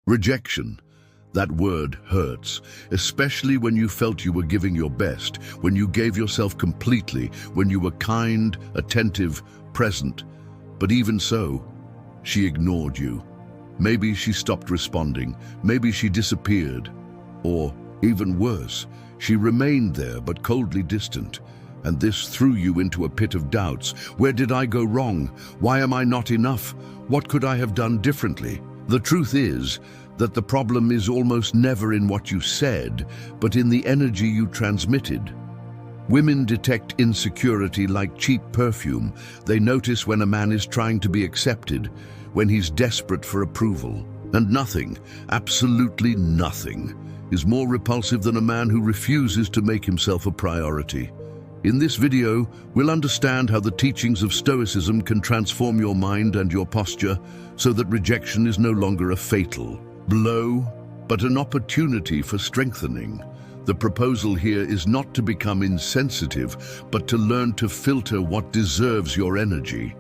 Rejection. That word hurts, especially when you felt you were giving your best, when you gave yourself completely, when you were kind, attentive, present. But even so, she ignored you. Maybe she stopped responding, maybe she disappeared. Or, even worse, she remained there but coldly distant. And this threw you into a pit of doubts. Where did I go wrong? Why am I not enough? What could I have done differently? The truth is that the problem is almost never in what you said, but in the energy you transmitted. Women detect insecurity like cheap perfume. They notice when a man is trying to be accepted, when he's desperate for approval. And nothing, absolutely nothing, is more repulsive than a man who refuses to make himself a priority. In this video, we'll understand how the teachings of Stoicism can transform your mind and your posture so that rejection is no longer a fatal blow, but an opportunity for strengthening. The proposal here is not to become insensitive, but to learn to filter what deserves your energy.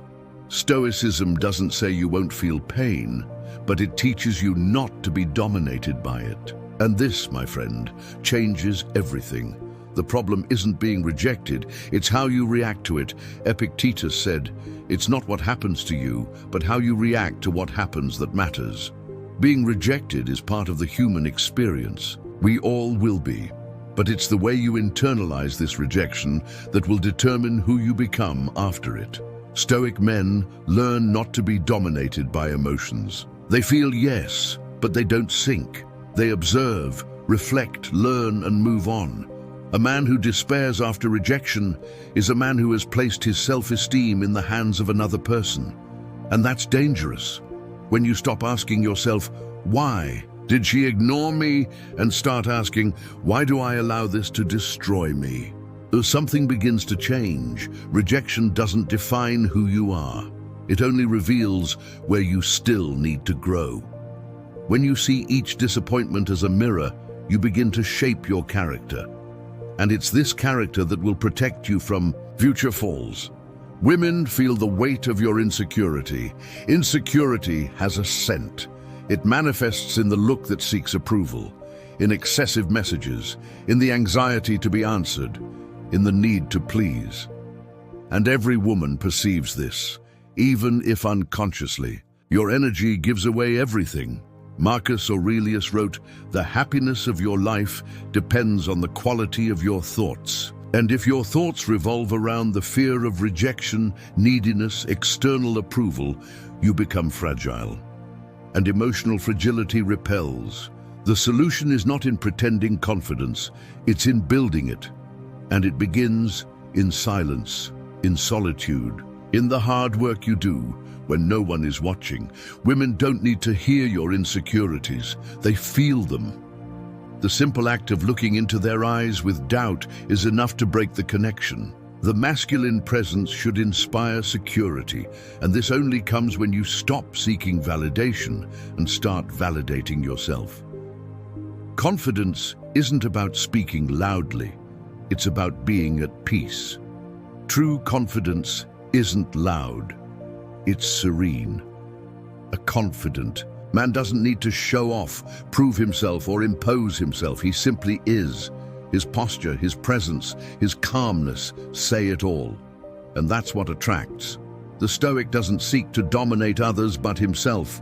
Stoicism doesn't say you won't feel pain, but it teaches you not to be dominated by it. And this, my friend, changes everything. The problem isn't being rejected, it's how you react to it. Epictetus said, "It's not what happens to you, but how you react to what happens that matters." Being rejected is part of the human experience. We all will be. But it's the way you internalize this rejection that will determine who you become after it. Stoic men learn not to be dominated by emotions. They feel yes, but they don't sink. They observe, reflect, learn, and move on. A man who despairs after rejection is a man who has placed his self-esteem in the hands of another person. And that's dangerous. When you stop asking yourself, why did she ignore me, and start asking, why do I allow this to destroy me? Something begins to change. Rejection doesn't define who you are. It only reveals where you still need to grow. When you see each disappointment as a mirror, you begin to shape your character. And it's this character that will protect you from future falls. Women feel the weight of your insecurity. Insecurity has a scent. It manifests in the look that seeks approval, in excessive messages, in the anxiety to be answered, in the need to please. And every woman perceives this, even if unconsciously. Your energy gives away everything. Marcus Aurelius wrote, "The happiness of your life depends on the quality of your thoughts." And if your thoughts revolve around the fear of rejection, neediness, external approval, you become fragile. And emotional fragility repels. The solution is not in pretending confidence, it's in building it. And it begins in silence, in solitude, in the hard work you do when no one is watching. Women don't need to hear your insecurities, they feel them. The simple act of looking into their eyes with doubt is enough to break the connection. The masculine presence should inspire security, and this only comes when you stop seeking validation and start validating yourself. Confidence isn't about speaking loudly, it's about being at peace. True confidence isn't loud, it's serene. A confident man doesn't need to show off, prove himself, or impose himself. He simply is. His posture, his presence, his calmness say it all. And that's what attracts. The Stoic doesn't seek to dominate others but himself.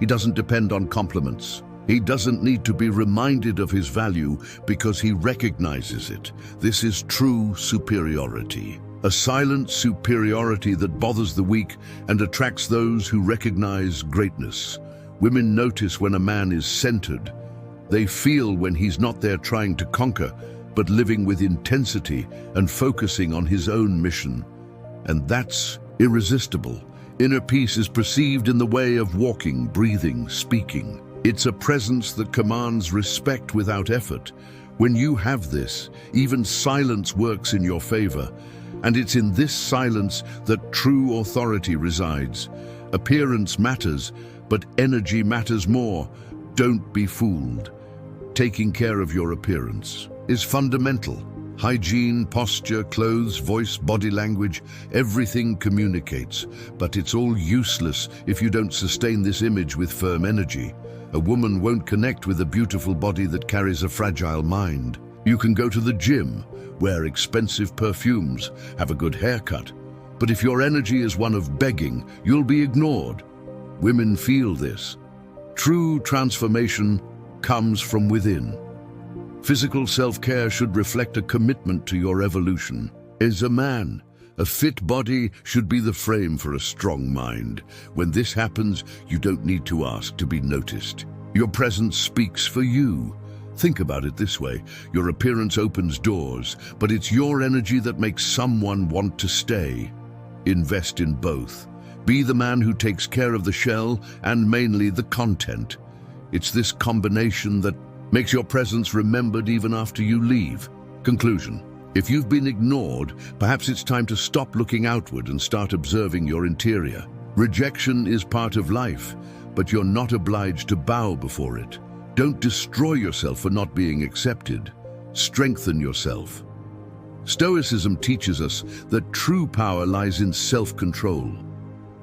He doesn't depend on compliments. He doesn't need to be reminded of his value because he recognizes it. This is true superiority. A silent superiority that bothers the weak and attracts those who recognize greatness. Women notice when a man is centered. They feel when he's not there trying to conquer, but living with intensity and focusing on his own mission. And that's irresistible. Inner peace is perceived in the way of walking, breathing, speaking. It's a presence that commands respect without effort. When you have this, even silence works in your favor. And it's in this silence that true authority resides. Appearance matters, but energy matters more. Don't be fooled. Taking care of your appearance is fundamental. Hygiene, posture, clothes, voice, body language, everything communicates, but it's all useless if you don't sustain this image with firm energy. A woman won't connect with a beautiful body that carries a fragile mind. You can go to the gym, wear expensive perfumes, have a good haircut, but if your energy is one of begging, you'll be ignored. Women feel this. True transformation comes from within. Physical self-care should reflect a commitment to your evolution. As a man, a fit body should be the frame for a strong mind. When this happens, you don't need to ask to be noticed. Your presence speaks for you. Think about it this way. Your appearance opens doors, but it's your energy that makes someone want to stay. Invest in both. Be the man who takes care of the shell and mainly the content. It's this combination that makes your presence remembered even after you leave. Conclusion. If you've been ignored, perhaps it's time to stop looking outward and start observing your interior. Rejection is part of life, but you're not obliged to bow before it. Don't destroy yourself for not being accepted. Strengthen yourself. Stoicism teaches us that true power lies in self-control,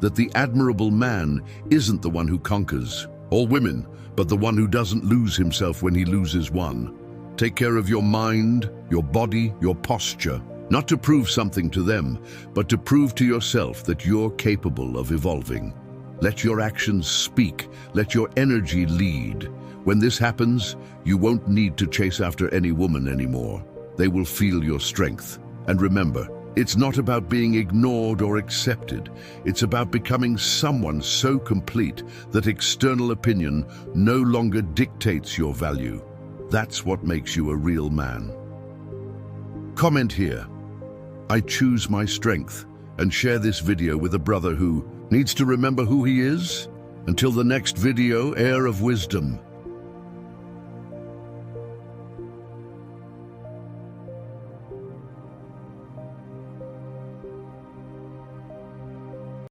that the admirable man isn't the one who conquers, or women, but the one who doesn't lose himself when he loses one. Take care of your mind, your body, your posture, not to prove something to them, but to prove to yourself that you're capable of evolving. Let your actions speak, let your energy lead. When this happens, you won't need to chase after any woman anymore. They will feel your strength. And remember, it's not about being ignored or accepted. It's about becoming someone so complete that external opinion no longer dictates your value. That's what makes you a real man. Comment here, I choose my strength, and share this video with a brother who needs to remember who he is. Until the next video, heir of wisdom.